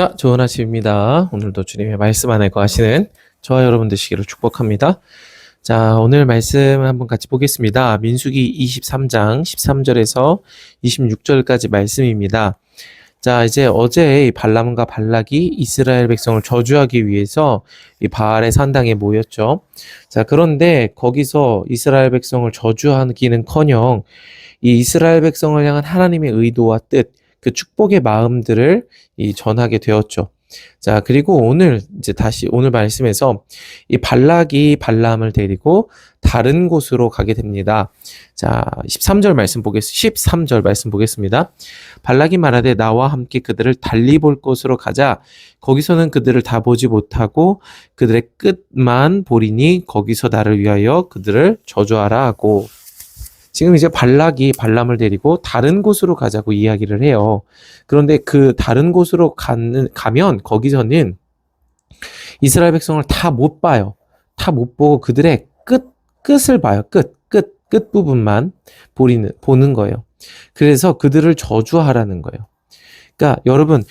자, 좋은 아침입니다. 오늘도 주님의 말씀 안에 거하시는 저와 여러분 되시기를 축복합니다. 자, 오늘 말씀 한번 같이 보겠습니다. 민수기 23장 13절에서 26절까지 말씀입니다. 자, 이제 어제 이 발람과 발락이 이스라엘 백성을 저주하기 위해서 이 바알의 산당에 모였죠. 자, 그런데 거기서 이스라엘 백성을 저주하기는커녕 이 이스라엘 백성을 향한 하나님의 의도와 뜻, 그 축복의 마음들을 전하게 되었죠. 자, 그리고 오늘 이제 다시 오늘 말씀에서 이 발락이 발람을 데리고 다른 곳으로 가게 됩니다. 자, 13절 말씀 보겠습니다. 발락이 말하되 나와 함께 그들을 달리 볼 곳으로 가자. 거기서는 그들을 다 보지 못하고 그들의 끝만 보리니 거기서 나를 위하여 그들을 저주하라 하고. 지금 이제 발락이 발람을 데리고 다른 곳으로 가자고 이야기를 해요. 그런데 그 다른 곳으로 가면 거기서는 이스라엘 백성을 다 못 봐요. 다 못 보고 그들의 끝을 봐요. 끝 부분만 보는 거예요. 그래서 그들을 저주하라는 거예요. 그러니까 여러분,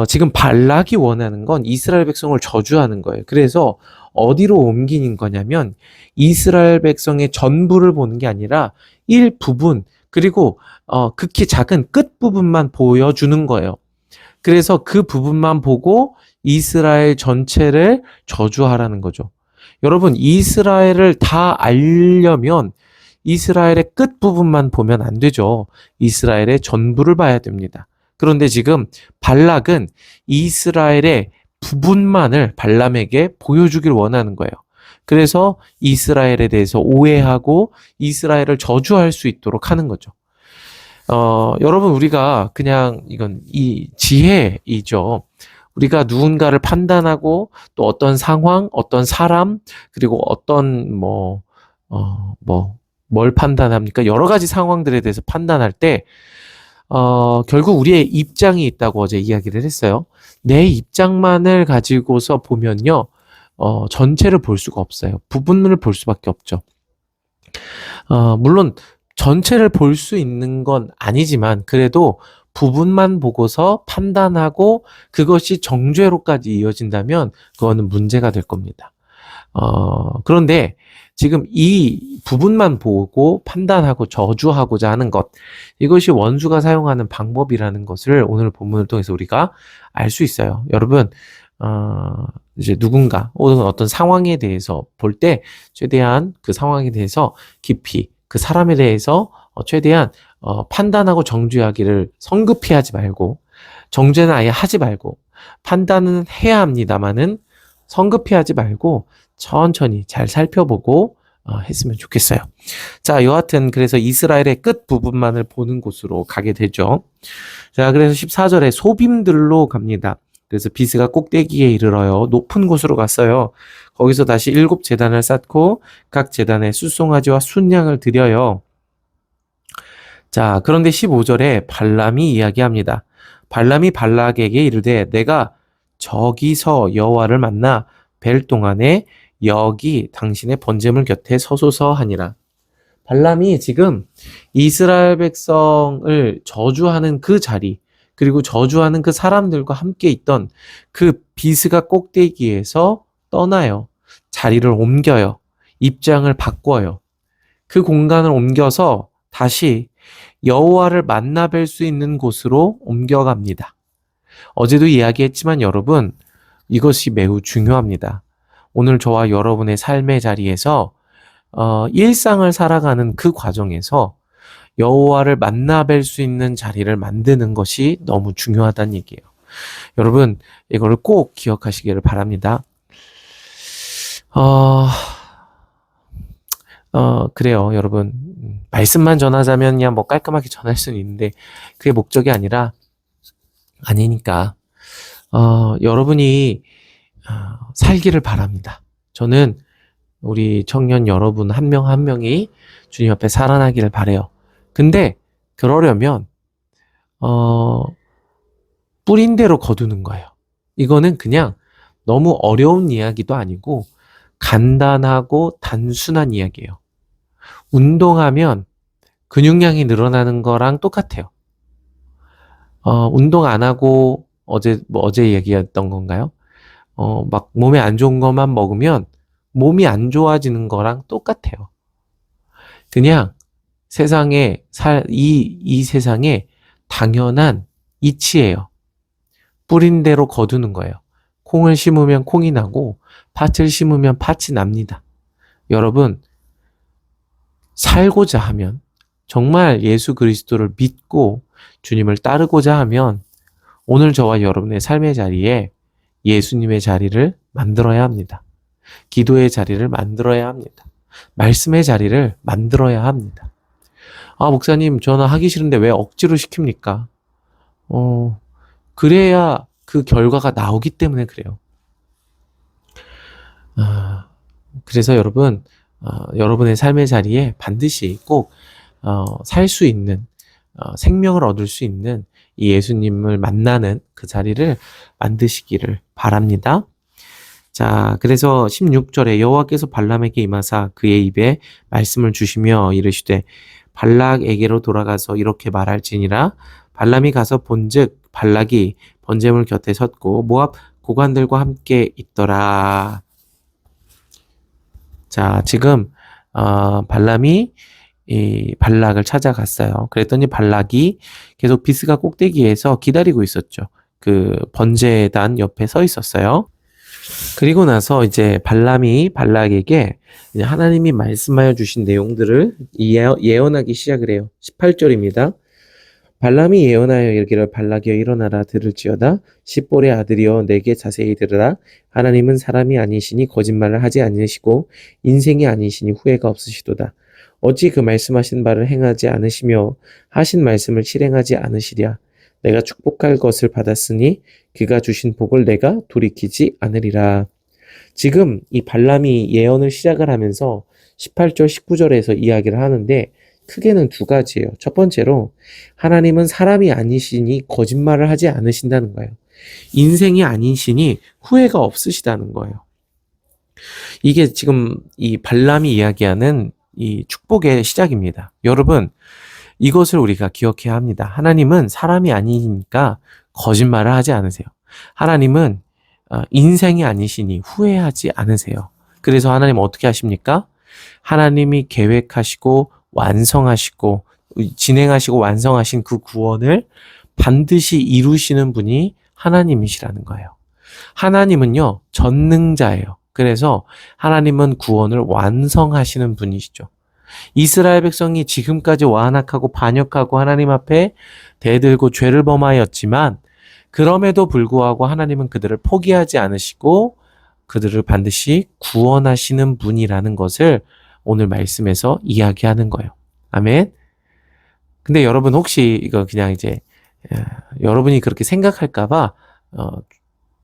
지금 발락이 원하는 건 이스라엘 백성을 저주하는 거예요. 그래서 어디로 옮기는 거냐면 이스라엘 백성의 전부를 보는 게 아니라 일부분, 그리고 극히 작은 끝 부분만 보여주는 거예요. 그래서 그 부분만 보고 이스라엘 전체를 저주하라는 거죠. 여러분, 이스라엘을 다 알려면 이스라엘의 끝 부분만 보면 안 되죠. 이스라엘의 전부를 봐야 됩니다. 그런데 지금 발락은 이스라엘의 부분만을 발람에게 보여주길 원하는 거예요. 그래서 이스라엘에 대해서 오해하고 이스라엘을 저주할 수 있도록 하는 거죠. 여러분, 우리가 그냥 이건 이 지혜이죠. 우리가 누군가를 판단하고 또 어떤 상황, 어떤 사람, 그리고 어떤 뭘 판단합니까? 여러 가지 상황들에 대해서 판단할 때 결국 우리의 입장이 있다고 어제 이야기를 했어요. 내 입장만을 가지고서 보면요, 전체를 볼 수가 없어요. 부분을 볼 수밖에 없죠. 물론 전체를 볼 수 있는 건 아니지만 그래도 부분만 보고서 판단하고 그것이 정죄로까지 이어진다면 그거는 문제가 될 겁니다. 그런데 지금 이 부분만 보고 판단하고 저주하고자 하는 것, 이것이 원수가 사용하는 방법이라는 것을 오늘 본문을 통해서 우리가 알 수 있어요. 여러분, 이제 누군가 혹은 어떤 상황에 대해서 볼 때 최대한 그 상황에 대해서 깊이 그 사람에 대해서 최대한 판단하고 정죄하기를 성급히 하지 말고, 정죄는 아예 하지 말고, 판단은 해야 합니다만은 성급히 하지 말고 천천히 잘 살펴보고 했으면 좋겠어요. 자, 여하튼 그래서 이스라엘의 끝 부분만을 보는 곳으로 가게 되죠. 자, 그래서 14절에 소빔들로 갑니다. 그래서 비스가 꼭대기에 이르러요 높은 곳으로 갔어요. 거기서 다시 7제단을 쌓고 각 제단에 숫송아지와 순양을 드려요. 자, 그런데 15절에 발람이 이야기합니다. 발람이 발락에게 이르되 내가 저기서 여호와를 만나 뵐 동안에 여기 당신의 번제물 곁에 서소서 하니라. 발람이 지금 이스라엘 백성을 저주하는 그 자리, 그리고 저주하는 그 사람들과 함께 있던 그 비스가 꼭대기에서 떠나요. 자리를 옮겨요. 입장을 바꿔요. 그 공간을 옮겨서 다시 여호와를 만나 뵐 수 있는 곳으로 옮겨갑니다. 어제도 이야기했지만 여러분, 이것이 매우 중요합니다. 오늘 저와 여러분의 삶의 자리에서 일상을 살아가는 그 과정에서 여호와를 만나 뵐 수 있는 자리를 만드는 것이 너무 중요하다는 얘기예요. 여러분, 이거를 꼭 기억하시기를 바랍니다. 그래요, 여러분. 말씀만 전하자면 그냥 뭐 깔끔하게 전할 수는 있는데 그게 목적이 아니니까 여러분이 살기를 바랍니다. 저는 우리 청년 여러분 한 명 한 명이 주님 앞에 살아나기를 바래요. 근데 그러려면 뿌린 대로 거두는 거예요. 이거는 그냥 너무 어려운 이야기도 아니고 간단하고 단순한 이야기예요. 운동하면 근육량이 늘어나는 거랑 똑같아요. 운동 안 하고 어제 얘기했던 건가요? 막 몸에 안 좋은 것만 먹으면 몸이 안 좋아지는 거랑 똑같아요. 그냥 이 세상에 당연한 이치예요. 뿌린 대로 거두는 거예요. 콩을 심으면 콩이 나고 팥을 심으면 팥이 납니다. 여러분, 살고자 하면, 정말 예수 그리스도를 믿고 주님을 따르고자 하면 오늘 저와 여러분의 삶의 자리에 예수님의 자리를 만들어야 합니다. 기도의 자리를 만들어야 합니다. 말씀의 자리를 만들어야 합니다. 아, 목사님, 저는 하기 싫은데 왜 억지로 시킵니까? 그래야 그 결과가 나오기 때문에 그래요. 그래서 여러분, 여러분의 삶의 자리에 반드시 꼭 살 수 있는, 생명을 얻을 수 있는 이 예수님을 만나는 그 자리를 만드시기를 바랍니다. 자, 그래서 16절에 여호와께서 발람에게 임하사 그의 입에 말씀을 주시며 이르시되 발락에게로 돌아가서 이렇게 말할지니라. 발람이 가서 본즉 발락이 번제물 곁에 섰고 모압 고관들과 함께 있더라. 자, 지금 발람이 이 발락을 찾아갔어요. 그랬더니 발락이 계속 비스가 꼭대기에서 기다리고 있었죠. 그 번제단 옆에 서 있었어요. 그리고 나서 이제 발람이 발락에게 이제 하나님이 말씀하여 주신 내용들을 예언하기 시작을 해요. 18절입니다. 발람이 예언하여 이르기를 발락이여 일어나라 들을지어다 십볼의 아들이여 내게 자세히 들으라. 하나님은 사람이 아니시니 거짓말을 하지 않으시고 인생이 아니시니 후회가 없으시도다. 어찌 그 말씀하신 바를 행하지 않으시며 하신 말씀을 실행하지 않으시랴. 내가 축복할 것을 받았으니 그가 주신 복을 내가 돌이키지 않으리라. 지금 이 발람이 예언을 시작을 하면서 18절, 19절에서 이야기를 하는데 크게는 두 가지예요. 첫 번째로 하나님은 사람이 아니시니 거짓말을 하지 않으신다는 거예요. 인생이 아니시니 후회가 없으시다는 거예요. 이게 지금 이 발람이 이야기하는 이 축복의 시작입니다. 여러분, 이것을 우리가 기억해야 합니다. 하나님은 사람이 아니니까 거짓말을 하지 않으세요. 하나님은 인생이 아니시니 후회하지 않으세요. 그래서 하나님 어떻게 하십니까? 하나님이 계획하시고 완성하시고 진행하시고 완성하신 그 구원을 반드시 이루시는 분이 하나님이시라는 거예요. 하나님은요, 전능자예요. 그래서 하나님은 구원을 완성하시는 분이시죠. 이스라엘 백성이 지금까지 완악하고 반역하고 하나님 앞에 대들고 죄를 범하였지만 그럼에도 불구하고 하나님은 그들을 포기하지 않으시고 그들을 반드시 구원하시는 분이라는 것을 오늘 말씀에서 이야기하는 거예요. 아멘. 근데 여러분 혹시 이거 그냥 이제 여러분이 그렇게 생각할까봐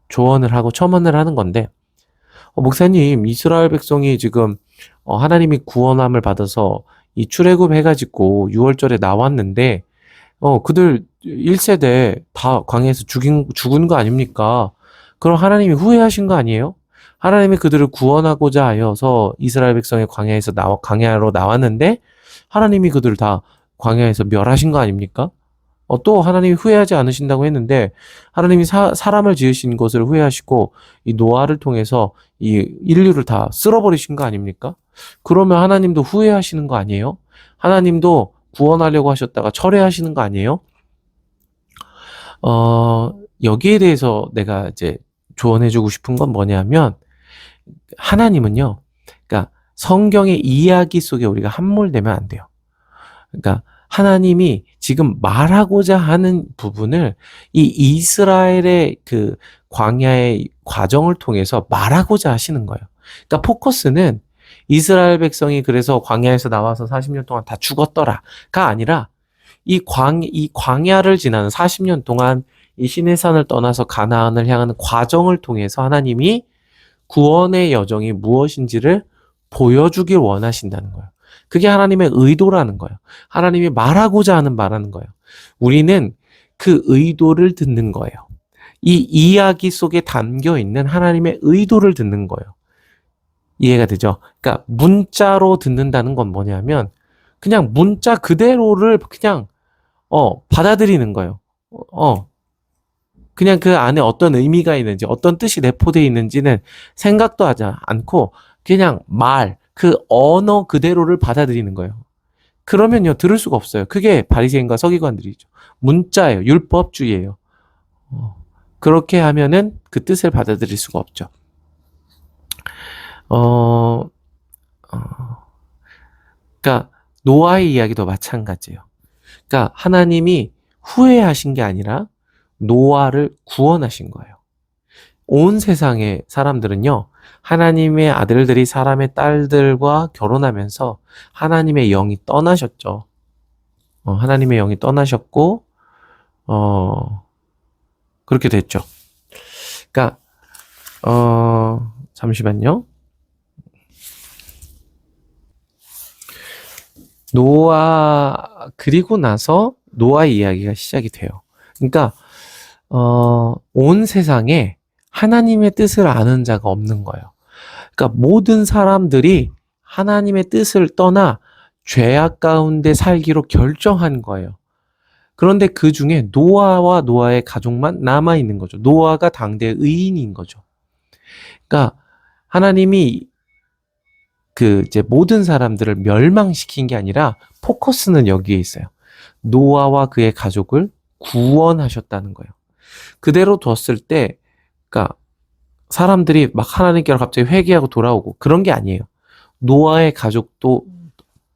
조언을 하고 첨언을 하는 건데 목사님, 이스라엘 백성이 지금 하나님이 구원함을 받아서 이 출애굽 해가지고 6월절에 나왔는데 그들 1세대 다 광야에서 죽은 거 아닙니까? 그럼 하나님이 후회하신 거 아니에요? 하나님이 그들을 구원하고자 하여서 이스라엘 백성의 광야로 나왔는데 하나님이 그들을 다 광야에서 멸하신 거 아닙니까? 또 하나님이 후회하지 않으신다고 했는데 하나님이 사람을 지으신 것을 후회하시고 이 노아를 통해서 이 인류를 다 쓸어버리신 거 아닙니까? 그러면 하나님도 후회하시는 거 아니에요? 하나님도 구원하려고 하셨다가 철회하시는 거 아니에요? 여기에 대해서 내가 이제 조언해주고 싶은 건 뭐냐면 하나님은요, 그러니까 성경의 이야기 속에 우리가 함몰되면 안 돼요. 그러니까 하나님이 지금 말하고자 하는 부분을 이 이스라엘의 그 광야의 과정을 통해서 말하고자 하시는 거예요. 그러니까 포커스는 이스라엘 백성이 그래서 광야에서 나와서 40년 동안 다 죽었더라가 아니라 이 광야를 지나는 40년 동안 이 시내산을 떠나서 가나안을 향하는 과정을 통해서 하나님이 구원의 여정이 무엇인지를 보여주길 원하신다는 거예요. 그게 하나님의 의도라는 거예요. 하나님이 말하고자 하는 말하는 거예요. 우리는 그 의도를 듣는 거예요. 이 이야기 속에 담겨 있는 하나님의 의도를 듣는 거예요. 이해가 되죠? 그러니까 문자로 듣는다는 건 뭐냐면 그냥 문자 그대로를 그냥 받아들이는 거예요. 그냥 그 안에 어떤 의미가 있는지, 어떤 뜻이 내포되어 있는지는 생각도 하지 않고 그냥 그 언어 그대로를 받아들이는 거예요. 그러면요, 들을 수가 없어요. 그게 바리새인과 서기관들이죠. 문자예요. 율법주의예요. 그렇게 하면은 그 뜻을 받아들일 수가 없죠. 어, 그러니까 노아의 이야기도 마찬가지예요. 그러니까 하나님이 후회하신 게 아니라 노아를 구원하신 거예요. 온 세상의 사람들은요, 하나님의 아들들이 사람의 딸들과 결혼하면서 하나님의 영이 떠나셨죠. 하나님의 영이 떠나셨고, 그렇게 됐죠. 그러니까, 잠시만요. 그리고 나서 노아의 이야기가 시작이 돼요. 그러니까, 온 세상에 하나님의 뜻을 아는 자가 없는 거예요. 그러니까 모든 사람들이 하나님의 뜻을 떠나 죄악 가운데 살기로 결정한 거예요. 그런데 그 중에 노아와 노아의 가족만 남아 있는 거죠. 노아가 당대의 의인인 거죠. 그러니까 하나님이 이제 모든 사람들을 멸망시킨 게 아니라 포커스는 여기에 있어요. 노아와 그의 가족을 구원하셨다는 거예요. 그대로 뒀을 때, 그러니까 사람들이 막 하나님께로 갑자기 회개하고 돌아오고 그런 게 아니에요. 노아의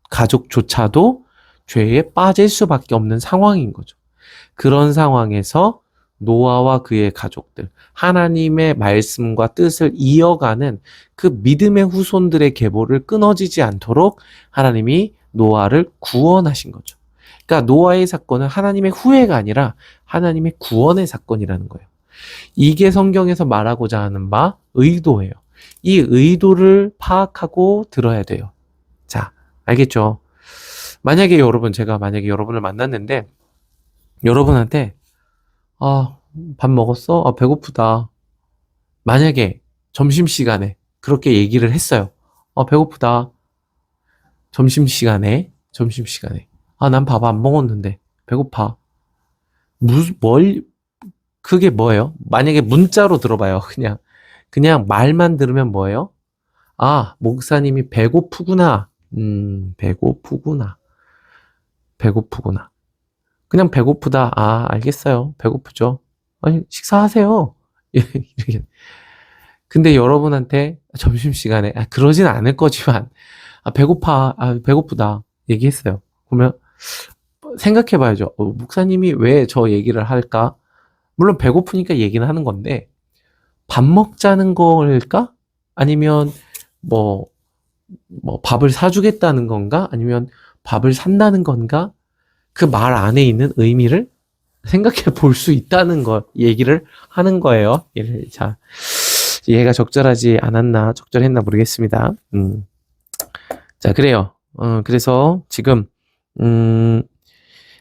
가족조차도 죄에 빠질 수밖에 없는 상황인 거죠. 그런 상황에서 노아와 그의 가족들, 하나님의 말씀과 뜻을 이어가는 그 믿음의 후손들의 계보를 끊어지지 않도록 하나님이 노아를 구원하신 거죠. 그러니까 노아의 사건은 하나님의 후회가 아니라 하나님의 구원의 사건이라는 거예요. 이게 성경에서 말하고자 하는 바 의도예요. 이 의도를 파악하고 들어야 돼요. 자, 알겠죠? 제가 만약에 여러분을 만났는데 여러분한테 밥 먹었어? 배고프다. 만약에 점심시간에 그렇게 얘기를 했어요. 배고프다. 점심시간에. 난 밥 안 먹었는데 배고파. 그게 뭐예요? 만약에 문자로 들어봐요. 그냥 말만 들으면 뭐예요? 목사님이 배고프구나. 배고프구나. 그냥 배고프다. 알겠어요. 배고프죠. 아니, 식사하세요. 이렇게. 근데 여러분한테 점심시간에, 그러진 않을 거지만, 배고프다. 얘기했어요. 그러면 생각해 봐야죠. 목사님이 왜 저 얘기를 할까? 물론 배고프니까 얘기는 하는 건데, 밥 먹자는 걸까? 아니면 밥을 사주겠다는 건가? 아니면 밥을 산다는 건가? 그 말 안에 있는 의미를 생각해 볼 수 있다는 얘기를 하는 거예요. 자, 이해가 적절했나 모르겠습니다. 자, 그래요. 그래서 지금,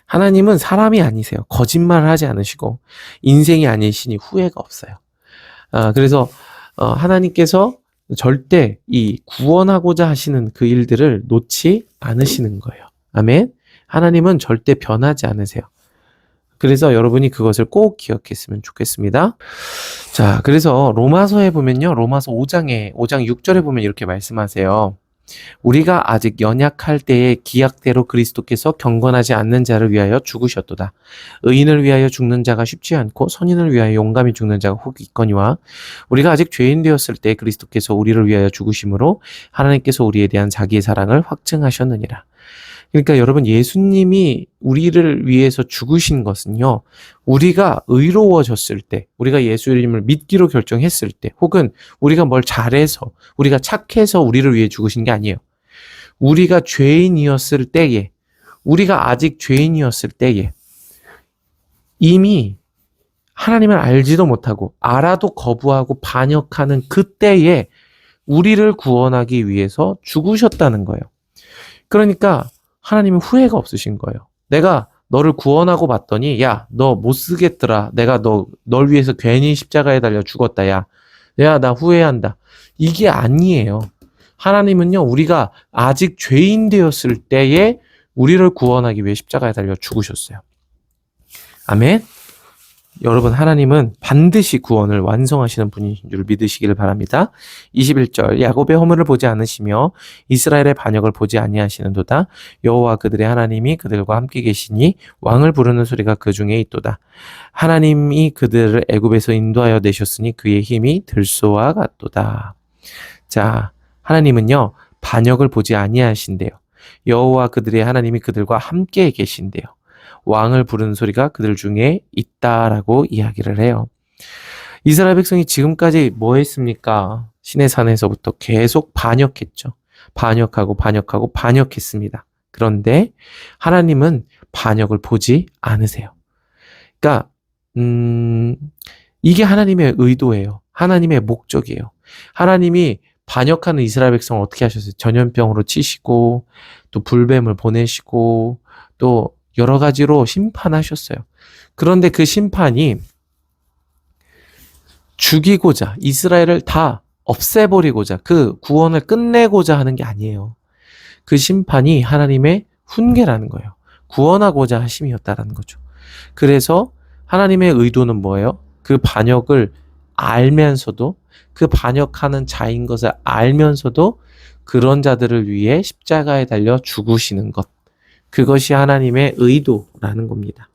하나님은 사람이 아니세요. 거짓말을 하지 않으시고, 인생이 아니시니 후회가 없어요. 그래서, 하나님께서 절대 이 구원하고자 하시는 그 일들을 놓지 않으시는 거예요. 아멘. 하나님은 절대 변하지 않으세요. 그래서 여러분이 그것을 꼭 기억했으면 좋겠습니다. 자, 그래서 로마서에 보면요. 로마서 5장 6절에 보면 이렇게 말씀하세요. 우리가 아직 연약할 때에 기약대로 그리스도께서 경건하지 않는 자를 위하여 죽으셨도다. 의인을 위하여 죽는 자가 쉽지 않고 선인을 위하여 용감히 죽는 자가 혹 있거니와 우리가 아직 죄인 되었을 때 그리스도께서 우리를 위하여 죽으심으로 하나님께서 우리에 대한 자기의 사랑을 확증하셨느니라. 그러니까 여러분, 예수님이 우리를 위해서 죽으신 것은요, 우리가 의로워졌을 때, 우리가 예수님을 믿기로 결정했을 때, 혹은 우리가 뭘 잘해서, 우리가 착해서 우리를 위해 죽으신 게 아니에요. 우리가 아직 죄인이었을 때에, 이미 하나님을 알지도 못하고, 알아도 거부하고 반역하는 그때에 우리를 구원하기 위해서 죽으셨다는 거예요. 그러니까, 하나님은 후회가 없으신 거예요. 내가 너를 구원하고 봤더니 야, 너 못 쓰겠더라. 내가 널 위해서 괜히 십자가에 달려 죽었다. 야, 나 후회한다. 이게 아니에요. 하나님은요, 우리가 아직 죄인 되었을 때에 우리를 구원하기 위해 십자가에 달려 죽으셨어요. 아멘. 여러분, 하나님은 반드시 구원을 완성하시는 분인 줄 믿으시기를 바랍니다. 21절, 야곱의 허물을 보지 않으시며 이스라엘의 반역을 보지 아니하시는도다. 여호와 그들의 하나님이 그들과 함께 계시니 왕을 부르는 소리가 그 중에 있도다. 하나님이 그들을 애굽에서 인도하여 내셨으니 그의 힘이 들소와 같도다. 자, 하나님은요, 반역을 보지 아니하신대요. 여호와 그들의 하나님이 그들과 함께 계신대요. 왕을 부르는 소리가 그들 중에 있다라고 이야기를 해요. 이스라엘 백성이 지금까지 뭐 했습니까? 시내산에서부터 계속 반역했죠. 반역하고 반역했습니다. 그런데 하나님은 반역을 보지 않으세요. 그러니까 이게 하나님의 의도예요. 하나님의 목적이에요. 하나님이 반역하는 이스라엘 백성을 어떻게 하셨어요? 전염병으로 치시고 또 불뱀을 보내시고 또 여러 가지로 심판하셨어요. 그런데 그 심판이 죽이고자, 이스라엘을 다 없애버리고자, 그 구원을 끝내고자 하는 게 아니에요. 그 심판이 하나님의 훈계라는 거예요. 구원하고자 하심이었다라는 거죠. 그래서 하나님의 의도는 뭐예요? 그 반역을 알면서도, 그 반역하는 자인 것을 알면서도 그런 자들을 위해 십자가에 달려 죽으시는 것. 그것이 하나님의 의도라는 겁니다.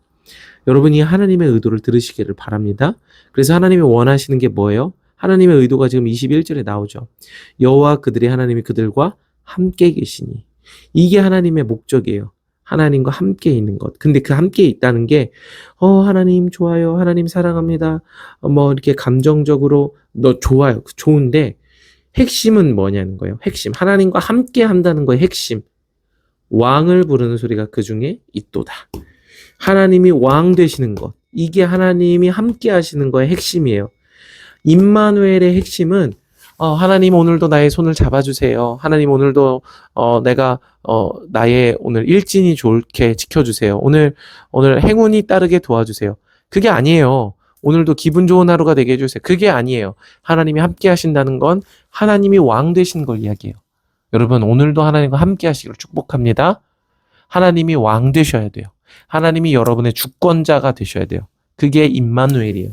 여러분이 하나님의 의도를 들으시기를 바랍니다. 그래서 하나님이 원하시는 게 뭐예요? 하나님의 의도가 지금 21절에 나오죠. 여호와 그들의 하나님이 그들과 함께 계시니. 이게 하나님의 목적이에요. 하나님과 함께 있는 것. 근데 그 함께 있다는 게 하나님 좋아요. 하나님 사랑합니다. 이렇게 감정적으로 좋아요. 좋은데 핵심은 뭐냐는 거예요. 핵심. 하나님과 함께 한다는 거예요. 핵심. 왕을 부르는 소리가 그 중에 있도다. 하나님이 왕 되시는 것. 이게 하나님이 함께 하시는 거의 핵심이에요. 임마누엘의 핵심은 하나님 오늘도 나의 손을 잡아주세요. 하나님 오늘도 내가 나의 오늘 일진이 좋게 지켜주세요. 오늘 행운이 따르게 도와주세요. 그게 아니에요. 오늘도 기분 좋은 하루가 되게 해주세요. 그게 아니에요. 하나님이 함께 하신다는 건 하나님이 왕 되신 걸 이야기해요. 여러분 오늘도 하나님과 함께 하시기를 축복합니다. 하나님이 왕 되셔야 돼요. 하나님이 여러분의 주권자가 되셔야 돼요. 그게 임마누엘이에요.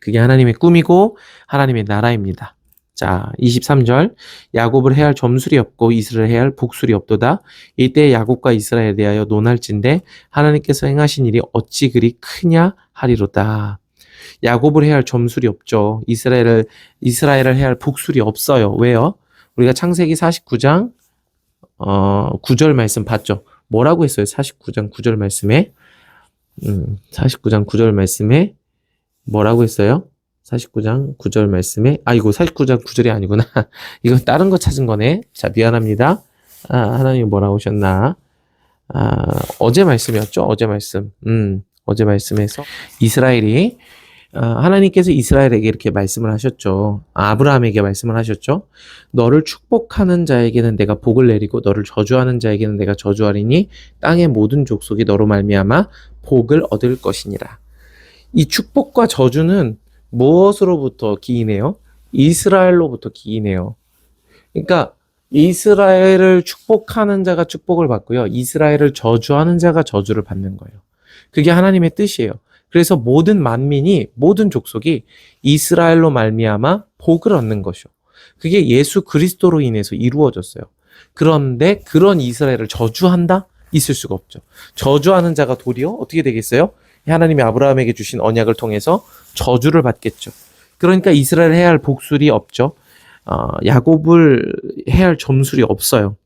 그게 하나님의 꿈이고 하나님의 나라입니다. 자, 23절 야곱을 해할 점술이 없고 이스라엘을 해할 복술이 없도다. 이때 야곱과 이스라엘에 대하여 논할진대 하나님께서 행하신 일이 어찌 그리 크냐 하리로다. 야곱을 해할 점술이 없죠. 이스라엘을 해할 복술이 없어요. 왜요? 우리가 창세기 49장 9절 말씀 봤죠. 뭐라고 했어요? 49장 9절 말씀에 49장 9절 말씀에 뭐라고 했어요? 49장 9절 말씀에 이거 49장 9절이 아니구나. 이거 다른 거 찾은 거네. 자, 미안합니다. 하나님이 뭐라고 하셨나? 어제 말씀이었죠. 어제 말씀. 어제 말씀에서 이스라엘이 하나님께서 이스라엘에게 이렇게 말씀을 하셨죠. 아브라함에게 말씀을 하셨죠. 너를 축복하는 자에게는 내가 복을 내리고 너를 저주하는 자에게는 내가 저주하리니 땅의 모든 족속이 너로 말미암아 복을 얻을 것이니라. 이 축복과 저주는 무엇으로부터 기인해요? 이스라엘로부터 기인해요. 그러니까 이스라엘을 축복하는 자가 축복을 받고요. 이스라엘을 저주하는 자가 저주를 받는 거예요. 그게 하나님의 뜻이에요. 그래서 모든 만민이, 모든 족속이 이스라엘로 말미암아 복을 얻는 것이요. 그게 예수 그리스도로 인해서 이루어졌어요. 그런데 그런 이스라엘을 저주한다? 있을 수가 없죠. 저주하는 자가 도리어 어떻게 되겠어요? 하나님이 아브라함에게 주신 언약을 통해서 저주를 받겠죠. 그러니까 이스라엘 해야 할 복술이 없죠. 야곱을 해야 할 점술이 없어요.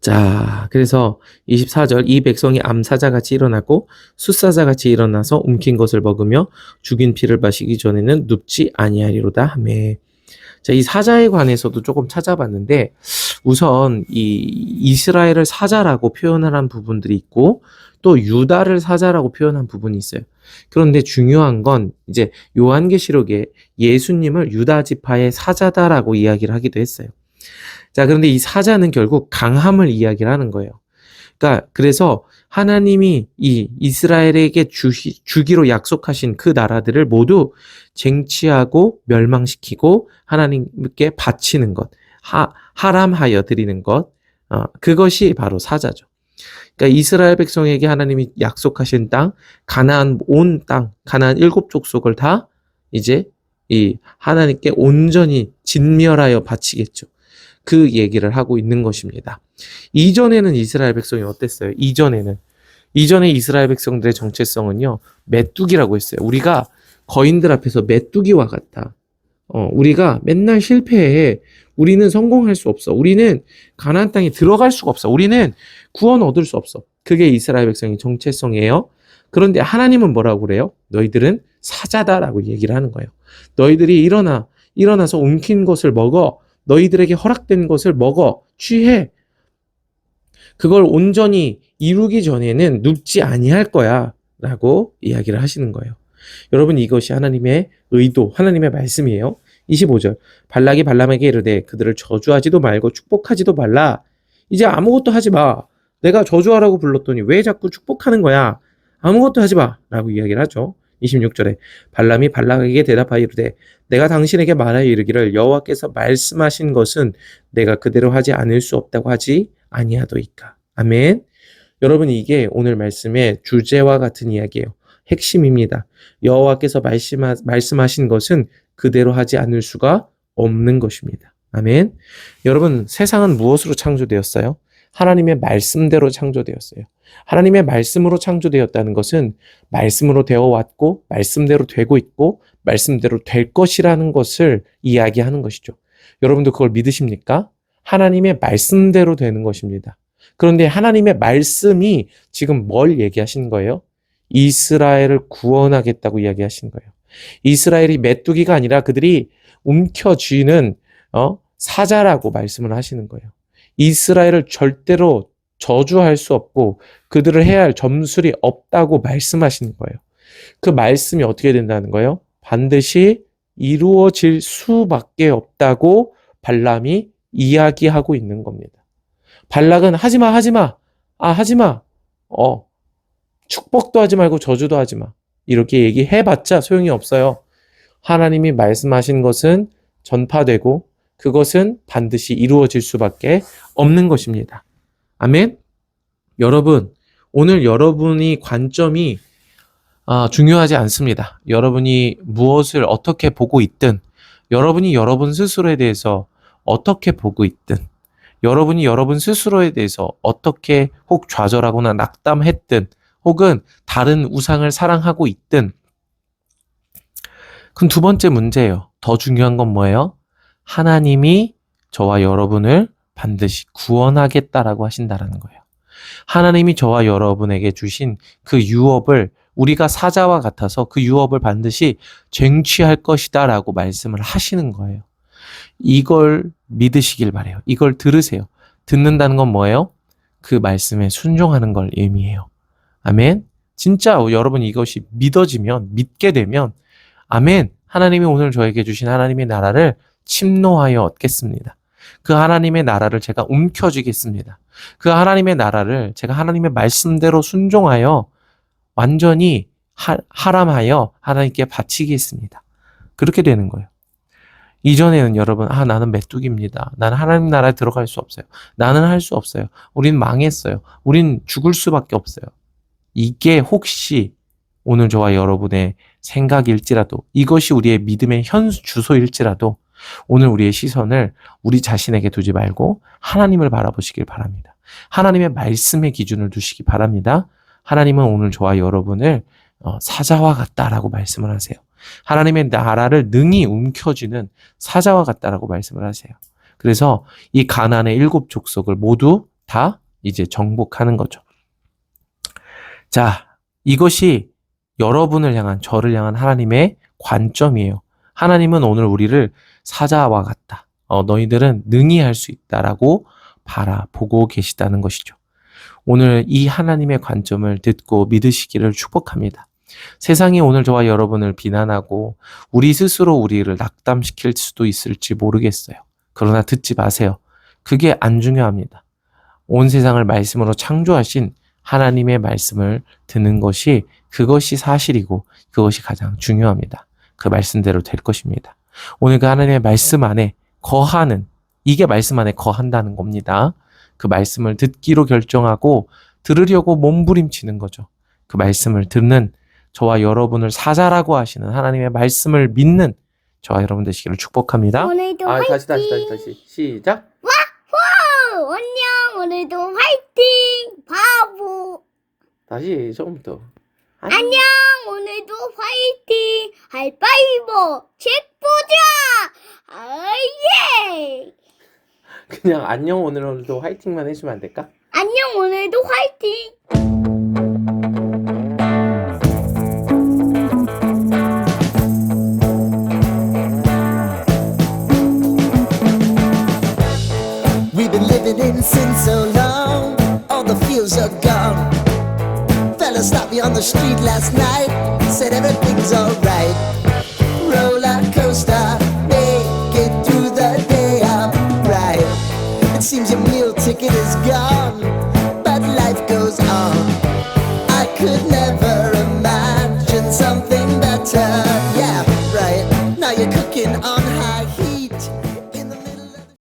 자, 그래서 24절 이 백성이 암사자같이 일어나고 숫사자같이 일어나서 움킨 것을 먹으며 죽인 피를 마시기 전에는 눕지 아니하리로다 하매. 자, 이 사자에 관해서도 조금 찾아봤는데 우선 이 이스라엘을 사자라고 표현한 부분들이 있고 또 유다를 사자라고 표현한 부분이 있어요. 그런데 중요한 건 이제 요한계시록에 예수님을 유다 지파의 사자다라고 이야기를 하기도 했어요. 자, 그런데 이 사자는 결국 강함을 이야기를 하는 거예요. 그러니까 그래서 하나님이 이 이스라엘에게 주기로 약속하신 그 나라들을 모두 쟁취하고 멸망시키고 하나님께 바치는 것, 하람하여 드리는 것, 그것이 바로 사자죠. 그러니까 이스라엘 백성에게 하나님이 약속하신 땅, 가나안 온 땅, 가나안 7족속을 다 이제 이 하나님께 온전히 진멸하여 바치겠죠. 그 얘기를 하고 있는 것입니다. 이전에는 이스라엘 백성이 어땠어요? 이전에 이스라엘 백성들의 정체성은요, 메뚜기라고 했어요. 우리가 거인들 앞에서 메뚜기와 같다. 우리가 맨날 실패해. 우리는 성공할 수 없어. 우리는 가나안 땅에 들어갈 수가 없어. 우리는 구원 얻을 수 없어. 그게 이스라엘 백성의 정체성이에요. 그런데 하나님은 뭐라고 그래요? 너희들은 사자다라고 얘기를 하는 거예요. 너희들이 일어나서 움킨 것을 먹어. 너희들에게 허락된 것을 먹어. 취해. 그걸 온전히 이루기 전에는 눕지 아니할 거야. 라고 이야기를 하시는 거예요. 여러분, 이것이 하나님의 의도, 하나님의 말씀이에요. 25절. 발락이 발람에게 이르되 그들을 저주하지도 말고 축복하지도 말라. 이제 아무것도 하지 마. 내가 저주하라고 불렀더니 왜 자꾸 축복하는 거야? 아무것도 하지 마. 라고 이야기를 하죠. 26절에 발람이 발락에게 대답하여 이르되 내가 당신에게 말하여 이르기를 여호와께서 말씀하신 것은 내가 그대로 하지 않을 수 없다고 하지 아니하도이까. 아멘. 여러분, 이게 오늘 말씀의 주제와 같은 이야기예요. 핵심입니다. 여호와께서 말씀하신 것은 그대로 하지 않을 수가 없는 것입니다. 아멘. 여러분, 세상은 무엇으로 창조되었어요? 하나님의 말씀대로 창조되었어요. 하나님의 말씀으로 창조되었다는 것은 말씀으로 되어 왔고 말씀대로 되고 있고 말씀대로 될 것이라는 것을 이야기하는 것이죠. 여러분도 그걸 믿으십니까? 하나님의 말씀대로 되는 것입니다. 그런데 하나님의 말씀이 지금 뭘 얘기하신 거예요? 이스라엘을 구원하겠다고 이야기하신 거예요. 이스라엘이 메뚜기가 아니라 그들이 움켜쥐는 사자라고 말씀을 하시는 거예요. 이스라엘을 절대로 저주할 수 없고 그들을 해야 할 점술이 없다고 말씀하시는 거예요. 그 말씀이 어떻게 된다는 거예요? 반드시 이루어질 수밖에 없다고 발람이 이야기하고 있는 겁니다. 발락은 하지마. 하지마. 축복도 하지 말고 저주도 하지 마. 이렇게 얘기해봤자 소용이 없어요. 하나님이 말씀하신 것은 전파되고 그것은 반드시 이루어질 수밖에 없는 것입니다. 아멘. 여러분, 오늘 여러분이 관점이 중요하지 않습니다. 여러분이 무엇을 어떻게 보고 있든, 여러분이 여러분 스스로에 대해서 어떻게 보고 있든, 여러분이 여러분 스스로에 대해서 어떻게 혹 좌절하거나 낙담했든, 혹은 다른 우상을 사랑하고 있든, 그럼 두 번째 문제예요. 더 중요한 건 뭐예요? 하나님이 저와 여러분을 반드시 구원하겠다라고 하신다라는 거예요. 하나님이 저와 여러분에게 주신 그 유업을 우리가 사자와 같아서 그 유업을 반드시 쟁취할 것이다라고 말씀을 하시는 거예요. 이걸 믿으시길 바래요. 이걸 들으세요. 듣는다는 건 뭐예요? 그 말씀에 순종하는 걸 의미해요. 아멘. 진짜 여러분 이것이 믿게 되면 아멘. 하나님이 오늘 저에게 주신 하나님의 나라를 침노하여 얻겠습니다. 그 하나님의 나라를 제가 움켜쥐겠습니다. 그 하나님의 나라를 제가 하나님의 말씀대로 순종하여 완전히 하람하여 하나님께 바치겠습니다. 그렇게 되는 거예요. 이전에는 여러분, 나는 메뚜기입니다. 나는 하나님 나라에 들어갈 수 없어요. 나는 할 수 없어요. 우린 망했어요. 우린 죽을 수밖에 없어요. 이게 혹시 오늘 저와 여러분의 생각일지라도, 이것이 우리의 믿음의 주소일지라도 오늘 우리의 시선을 우리 자신에게 두지 말고 하나님을 바라보시길 바랍니다. 하나님의 말씀의 기준을 두시기 바랍니다. 하나님은 오늘 저와 여러분을 사자와 같다라고 말씀을 하세요. 하나님의 나라를 능히 움켜쥐는 사자와 같다라고 말씀을 하세요. 그래서 이 가나안의 7족속을 모두 다 이제 정복하는 거죠. 자, 이것이 여러분을 향한, 저를 향한 하나님의 관점이에요. 하나님은 오늘 우리를 사자와 같다. 너희들은 능히 할 수 있다라고 바라보고 계시다는 것이죠. 오늘 이 하나님의 관점을 듣고 믿으시기를 축복합니다. 세상이 오늘 저와 여러분을 비난하고 우리 스스로 우리를 낙담시킬 수도 있을지 모르겠어요. 그러나 듣지 마세요. 그게 안 중요합니다. 온 세상을 말씀으로 창조하신 하나님의 말씀을 듣는 것이, 그것이 사실이고 그것이 가장 중요합니다. 그 말씀대로 될 것입니다. 오늘 그 하나님의 말씀 안에 거하는, 이게 말씀 안에 거한다는 겁니다. 그 말씀을 듣기로 결정하고 들으려고 몸부림치는 거죠. 그 말씀을 듣는 저와 여러분을 사자라고 하시는 하나님의 말씀을 믿는 저와 여러분 되시기를 축복합니다. 오늘도 다시 시작. 와후! 안녕. 오늘도 화이팅. 바보. 다시 처음부터. 안녕. 오늘도 화이팅. 하이파이브. 책 보자. 아예. 그냥 안녕 오늘도 화이팅만 해주면 안 될까? 안녕. 오늘도 화이팅. We've been living in sin so long, all the feels are gone. Fella stopped me on the street last night, said everything's alright. Roller coaster, make it through the day upright. It seems your meal ticket is gone, but life goes on. I could never imagine something better. Yeah, right. Now you're cooking on high heat.